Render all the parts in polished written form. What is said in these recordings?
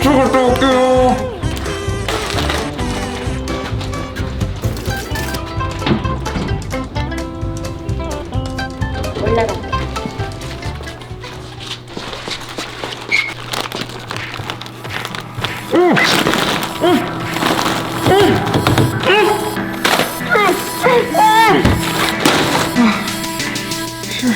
들어갔다 올게요. 올라가.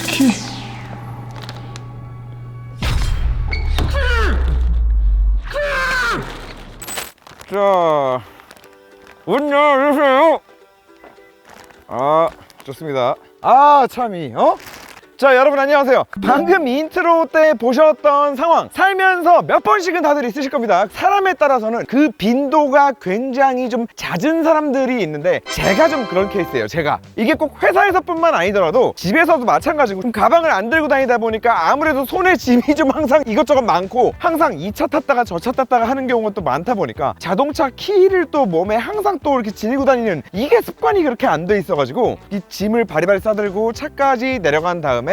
키. 자, 문 열어주세요. 아, 좋습니다. 아, 참이, 자, 여러분 안녕하세요. 방금 인트로 때 보셨던 상황, 살면서 몇 번씩은 다들 있으실 겁니다. 사람에 따라서는 그 빈도가 굉장히 좀 잦은 사람들이 있는데, 제가 좀 그런 케이스예요. 제가 이게 꼭 회사에서뿐만 아니더라도 집에서도 마찬가지고, 좀 가방을 안 들고 다니다 보니까 아무래도 손에 짐이 좀 항상 이것저것 많고, 항상 이 차 탔다가 저 차 탔다가 하는 경우가 또 많다 보니까 자동차 키를 또 몸에 항상 또 이렇게 지니고 다니는, 이게 습관이 그렇게 안 돼 있어가지고 이 짐을 바리바리 싸들고 차까지 내려간 다음에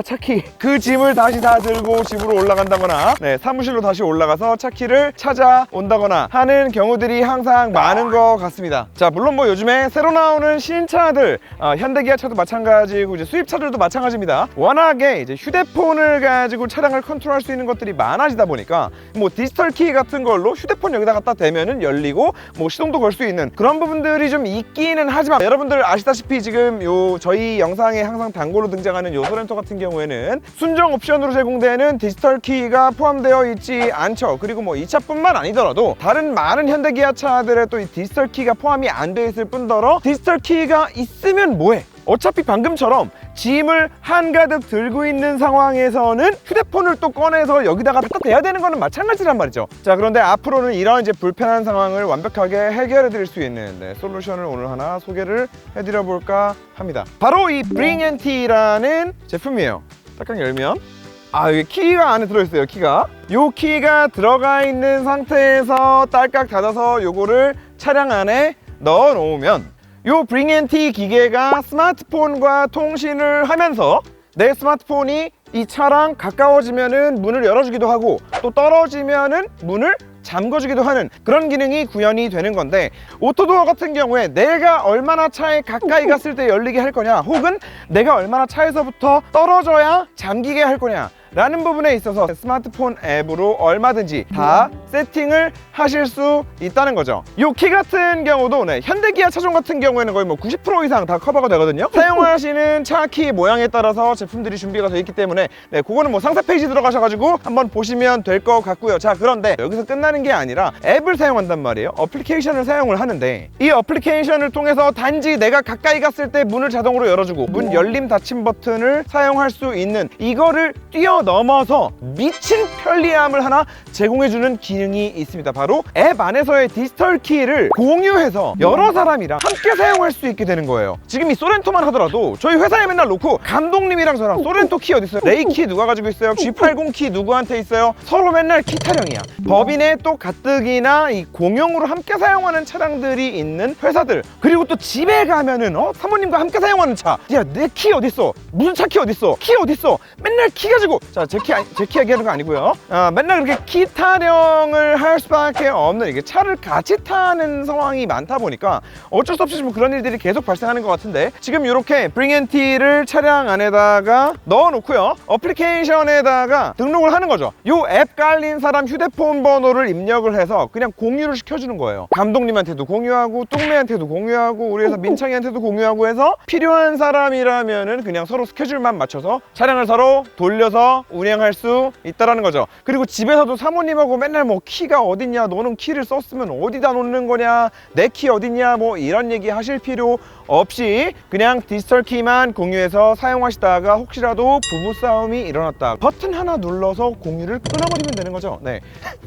차키, 그 짐을 다시 다 들고 집으로 올라간다거나, 네, 사무실로 다시 올라가서 차키를 찾아온다거나 하는 경우들이 항상 많은 것 같습니다. 자, 물론 뭐 요즘에 새로 나오는 신차들, 현대기아차도 마찬가지고 이제 수입차들도 마찬가지입니다. 워낙에 이제 휴대폰을 가지고 차량을 컨트롤할 수 있는 것들이 많아지다 보니까 뭐 디지털 키 같은 걸로 휴대폰 여기다 갖다 대면은 열리고 뭐 시동도 걸 수 있는 그런 부분들이 좀 있기는 하지만, 여러분들 아시다시피 지금 요 저희 영상에 항상 단골로 등장하는 요 소렌토 같은 경우에는 순정 옵션으로 제공되는 디지털 키가 포함되어 있지 않죠. 그리고 뭐 이 차뿐만 아니더라도 다른 많은 현대 기아차들의 또 이 디지털 키가 포함이 안 돼 있을 뿐더러, 디지털 키가 있으면 뭐해? 어차피 방금처럼 짐을 한가득 들고 있는 상황에서는 휴대폰을 또 꺼내서 여기다가 갖다 대야 되는 거는 마찬가지란 말이죠. 자, 그런데 앞으로는 이런 이제 불편한 상황을 완벽하게 해결해 드릴 수 있는 솔루션을 오늘 하나 소개를 해드려 볼까 합니다. 바로 이 브링앤티라는 제품이에요. 딱딱 열면 여기 키가 안에 들어있어요. 요 키가 들어가 있는 상태에서 딸깍 닫아서 요거를 차량 안에 넣어 놓으면, 요 브링앤티 기계가 스마트폰과 통신을 하면서 내 스마트폰이 이 차랑 가까워지면은 문을 열어주기도 하고, 또 떨어지면은 문을 잠궈주기도 하는 그런 기능이 구현이 되는 건데, 오토도어 같은 경우에 내가 얼마나 차에 가까이 갔을 때 열리게 할 거냐, 혹은 내가 얼마나 차에서부터 떨어져야 잠기게 할 거냐 라는 부분에 있어서 스마트폰 앱으로 얼마든지 다 세팅을 하실 수 있다는 거죠. 요 키 같은 경우도 현대기아 차종 같은 경우에는 거의 뭐 90% 이상 다 커버가 되거든요. 사용하시는 차 키 모양에 따라서 제품들이 준비가 되어 있기 때문에, 그거는 뭐 상세 페이지 들어가셔가지고 한번 보시면 될 것 같고요. 자, 그런데 여기서 끝나는 게 아니라 앱을 사용한단 말이에요. 어플리케이션을 사용을 하는데, 이 어플리케이션을 통해서 단지 내가 가까이 갔을 때 문을 자동으로 열어주고 문 열림 닫힘 버튼을 사용할 수 있는, 이거를 뛰어넘어서 미친 편리함을 하나 제공해주는 기능이 있습니다. 바로 앱 안에서의 디지털 키를 공유해서 여러 사람이랑 함께 사용할 수 있게 되는 거예요. 지금 이 소렌토만 하더라도 저희 회사에 맨날 놓고, 감독님이랑 저랑 소렌토 키 어디 있어요? 레이 키 누가 가지고 있어요? G80 키 누구한테 있어요? 서로 맨날 키 타령이야. 법인의 또 가뜩이나 이 공용으로 함께 사용하는 차량들이 있는 회사들, 그리고 또 집에 가면은 사모님과 함께 사용하는 차, 야, 내 키 어디 있어? 무슨 차 키 어디 있어? 키 어디 있어? 맨날 키 가지고, 자, 제 키 얘기하는 거 아니고요. 맨날 그렇게 키 타령을 할 수밖에 없는, 이게 차를 같이 타는 상황이 많다 보니까 어쩔 수 없이 좀 그런 일들이 계속 발생하는 것 같은데, 지금 이렇게 브링앤티를 차량 안에다가 넣어 놓고요, 어플리케이션에다가 등록을 하는 거죠. 요 앱 깔린 사람 휴대폰 번호를 입력을 해서 그냥 공유를 시켜주는 거예요. 감독님한테도 공유하고, 뚱매한테도 공유하고, 우리 회사 민창이한테도 공유하고 해서, 필요한 사람이라면은 그냥 서로 스케줄만 맞춰서 차량을 서로 돌려서 운행할 수 있다라는 거죠. 그리고 집에서도 사모님하고 맨날 뭐 키가 어딨냐, 너는 키를 썼으면 어디다 놓는 거냐, 내 키 어딨냐, 뭐 이런 얘기 하실 필요 없이 그냥 디지털 키만 공유해서 사용하시다가 혹시라도 부부싸움이 일어났다, 버튼 하나 눌러서 공유를 끊어버리면 되는 거죠. 네,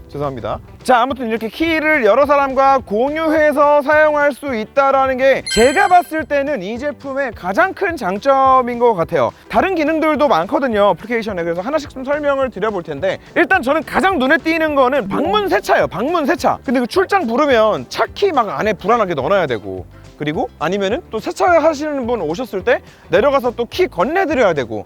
죄송합니다. 자, 아무튼 이렇게 키를 여러 사람과 공유해서 사용할 수 있다라는 게 제가 봤을 때는 이 제품의 가장 큰 장점인 것 같아요. 다른 기능들도 많거든요, 어플리케이션에. 그래서 하나씩 좀 설명을 드려볼 텐데, 일단 저는 가장 눈에 띄는 거는 방문 세차예요. 방문 세차. 근데 그 출장 부르면 차 키 막 안에 불안하게 넣어놔야 되고, 그리고 아니면은 또 세차 하시는 분 오셨을 때 내려가서 또 키 건네드려야 되고,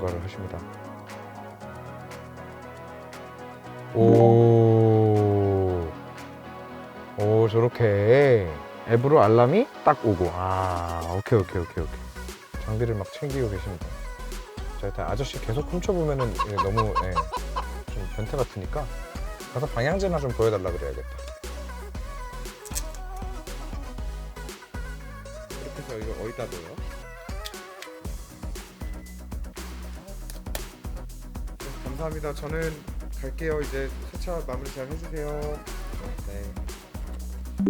뭔가를 하십니다. 오, 저렇게 앱으로 알람이 딱 오고. 오케이. 장비를 막 챙기고 계십니다. 자, 일단 아저씨 계속 훔쳐보면은 너무 좀 변태 같으니까 가서 방향제나 좀 보여달라 그래야겠다. 이렇게 해서 이거 어디다 둬요? 감사합니다. 저는 갈게요. 이제 세차 마무리 잘 해주세요. 네.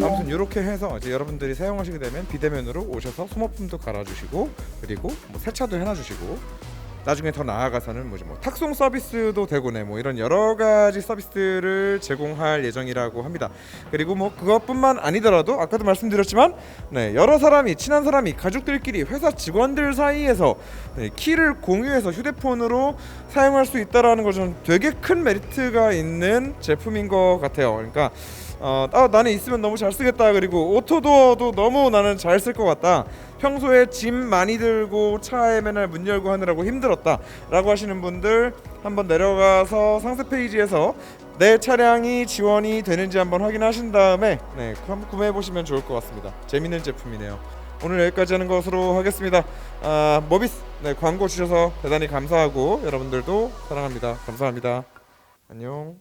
아무튼 이렇게 해서 이제 여러분들이 사용하시게 되면 비대면으로 오셔서 소모품도 갈아주시고, 그리고 뭐 세차도 해놔주시고, 나중에 더 나아가서는 뭐 탁송 서비스도 되고네, 뭐 이런 여러 가지 서비스를 제공할 예정이라고 합니다. 그리고 뭐 그것뿐만 아니더라도 아까도 말씀드렸지만 여러 사람이, 친한 사람이, 가족들끼리, 회사 직원들 사이에서 키를 공유해서 휴대폰으로 사용할 수 있다라는 거 좀 되게 큰 메리트가 있는 제품인 것 같아요. 그러니까 나는 있으면 너무 잘 쓰겠다. 그리고 오토도어도 너무 나는 잘 쓸 것 같다. 평소에 짐 많이 들고 차에 맨날 문 열고 하느라고 힘들었다 라고 하시는 분들 한번 내려가서 상세 페이지에서 내 차량이 지원이 되는지 한번 확인하신 다음에 한번 구매해 보시면 좋을 것 같습니다. 재밌는 제품이네요. 오늘 여기까지 하는 것으로 하겠습니다. 모비스 광고 주셔서 대단히 감사하고 여러분들도 사랑합니다. 감사합니다. 안녕.